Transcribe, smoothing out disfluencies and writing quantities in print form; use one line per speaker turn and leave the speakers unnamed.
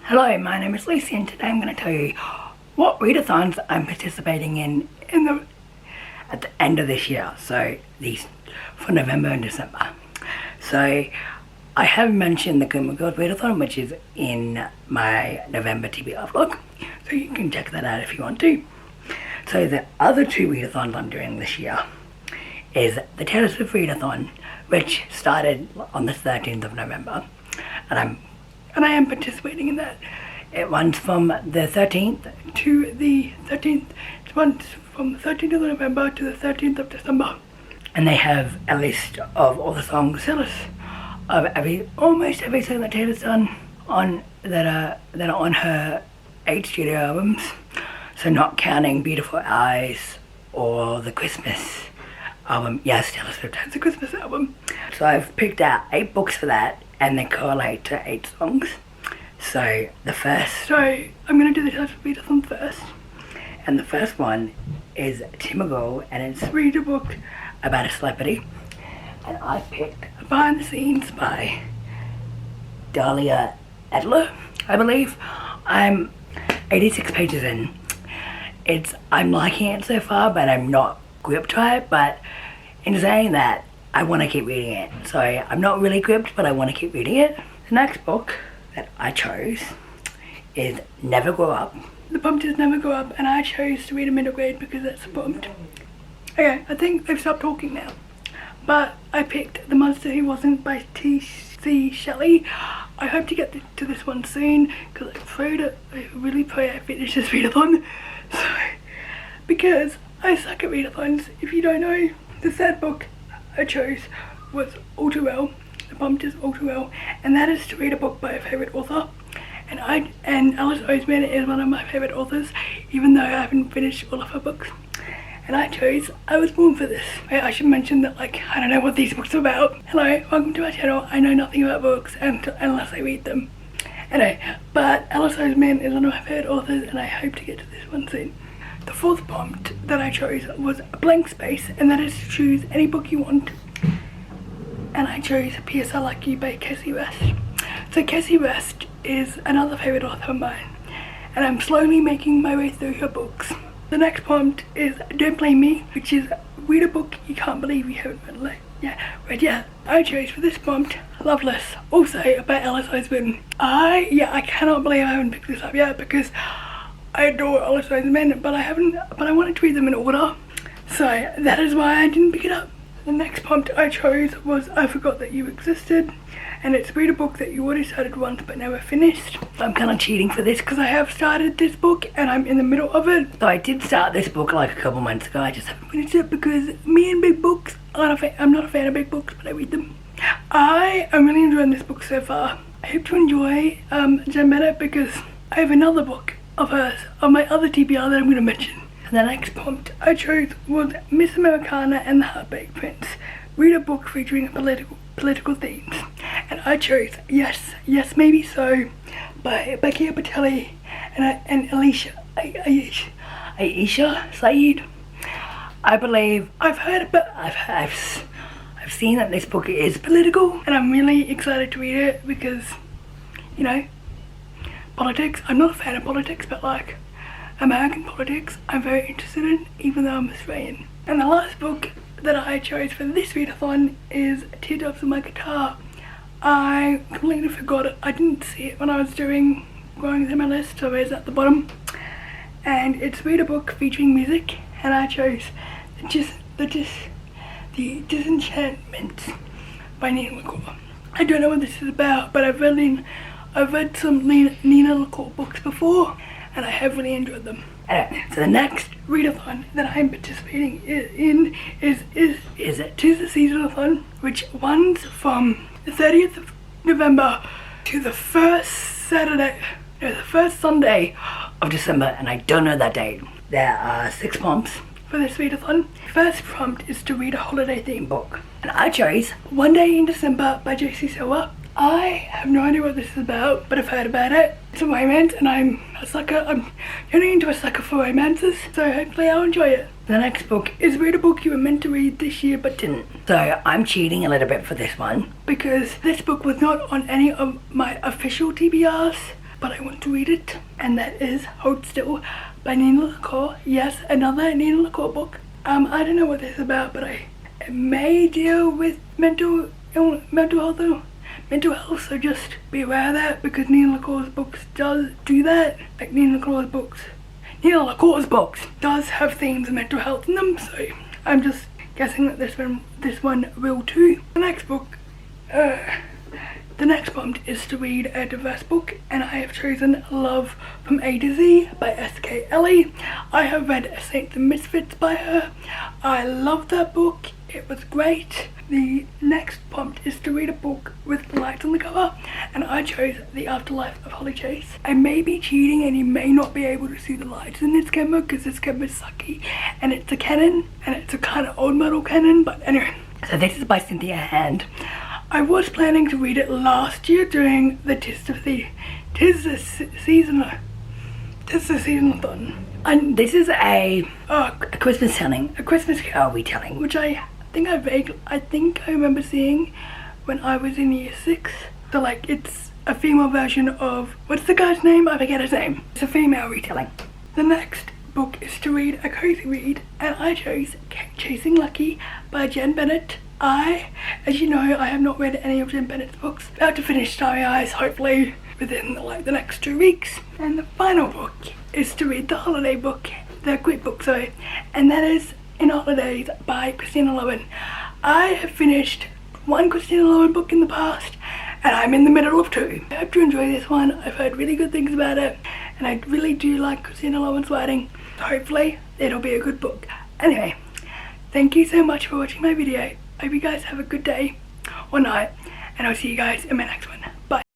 Hello, my name is Lucy and today I'm going to tell you what readathons I'm participating in at the end of this year, so these for November and December. So I have mentioned the Gilmore Girls readathon, which is in my November TBR vlog, so you can check that out if you want to. So the other two readathons I'm doing this year is the Taylor Swift readathon, which started on the 13th of November, and I am participating in that. It runs from the 13th to the 13th. It runs from the 13th of November to the 13th of December. And they have a list of all the songs, of almost every song that Taylor's done that are on her 8 studio albums. So not counting Beautiful Eyes or the Christmas album. Yes, Taylor Swift has a Christmas album. So I've picked out 8 books for that, and they correlate to 8 songs. So I'm going to do the Taylor Swift readathon first. And the first one is Tim McGraw, and it's read a book about a celebrity. And I picked Behind the Scenes by Dahlia Adler, I believe. I'm 86 pages in. I'm liking it so far, but I'm not gripped by it. But in saying that, I want to keep reading it. So I'm not really gripped, but I want to keep reading it. The next book that I chose is Never Grow Up. The prompt is Never Grow Up, and I chose to read a middle grade because that's the prompt. Okay, I think they've stopped talking now. But I picked The Monster Who Wasn't by T.C. Shelley. I hope to get to this one soon because I really pray I finish this readathon. So, because I suck at readathons. If you don't know, the third book I chose was All Too Well. The prompt is All Too Well, and that is to read a book by a favourite author. And Alice Oseman is one of my favourite authors, even though I haven't finished all of her books. And I chose I Was Born for This. I should mention that, I don't know what these books are about. Hello, welcome to my channel. I know nothing about books unless I read them. Anyway, but Alice Oseman is one of my favourite authors, and I hope to get to this one soon. The fourth prompt that I chose was a blank space, and that is to choose any book you want. And I chose P.S. I Like You by Cassie West. So Cassie West is another favourite author of mine, and I'm slowly making my way through her books. The next prompt is Don't Blame Me, which is read a book you can't believe you haven't read yet. I chose for this prompt Loveless, also by Alice Oseman. I cannot believe I haven't picked this up yet because I adore Alice Oseman, but I wanted to read them in order, so that is why I didn't pick it up. The next prompt I chose was I Forgot That You Existed, and it's read a book that you already started once but never finished. I'm kind of cheating for this because I have started this book and I'm in the middle of it. So I did start this book a couple months ago. I just haven't finished it because me and big books, I'm not a fan of big books, but I read them. I am really enjoying this book so far. I hope to enjoy Jen Bennett because I have another book of hers on my other TBR that I'm going to mention. And the next prompt I chose was Miss Americana and the Heartbreak Prince. Read a book featuring political themes. And I chose Yes, Maybe So by Becky Patelli and Aisha Saeed. I believe I've seen that this book is political, and I'm really excited to read it because, politics. I'm not a fan of politics, but American politics I'm very interested in, even though I'm Australian. And the last book that I chose for this readathon is Teardrops on My Guitar. I completely forgot it. I didn't see it when I was going through my list, so it's at the bottom. And it's read a book featuring music, and I chose The Disenchantment by Nina LaCour. I don't know what this is about, but I've read some Nina LaCour books before, and I have really enjoyed them. Anyway, so the next readathon that I'm participating in is Tis the Seasonathon, which runs from the 30th of November to the first Sunday of December, and I don't know that date. There are 6 prompts for this readathon. The first prompt is to read a holiday themed book, and I chose One Day in December by J.C. Silver. I have no idea what this is about, but I've heard about it. It's a romance, and I'm turning into a sucker for romances, so hopefully I'll enjoy it. The next book is read a book you were meant to read this year but didn't. So I'm cheating a little bit for this one because this book was not on any of my official TBRs. but I want to read it, and that is Hold Still by Nina LaCour. Yes, another Nina LaCour book. I don't know what this is about, but it may deal with mental health, so just be aware of that, because Nina LaCour's books does do that. Like Nina LaCour's books does have themes of mental health in them, so I'm just guessing that this one will too. The next prompt is to read a diverse book, and I have chosen Love from A to Z by S.K. Ellie. I have read Saints and Misfits by her. I loved that book. It was great. The next prompt is to read a book with lights on the cover, and I chose The Afterlife of Holly Chase. I may be cheating and you may not be able to see the lights in this camera because this camera is sucky, and it's a Canon, and it's a kind of old model Canon, but anyway. So this is by Cynthia Hand. I was planning to read it last year during the Tis the Season-a-thon. And this is a Christmas telling, a Christmas Carol retelling, which I think I remember seeing when I was in year 6. So like, it's a female version of, what's the guy's name? I forget his name. It's a female retelling. The next book is to read a cozy read, and I chose Chasing Lucky by Jen Bennett. As you know, I have not read any of Jen Bennett's books. About to finish Starry Eyes, hopefully within the next 2 weeks. And the final book is to read the quick book, and that is In Holidays by Christina Lowen. I have finished one Christina Lowen book in the past, and I'm in the middle of 2. I hope you enjoy this one. I've heard really good things about it, and I really do like Christina Lowen's writing. So hopefully it'll be a good book. Anyway, thank you so much for watching my video. I hope you guys have a good day or night, and I'll see you guys in my next one. Bye.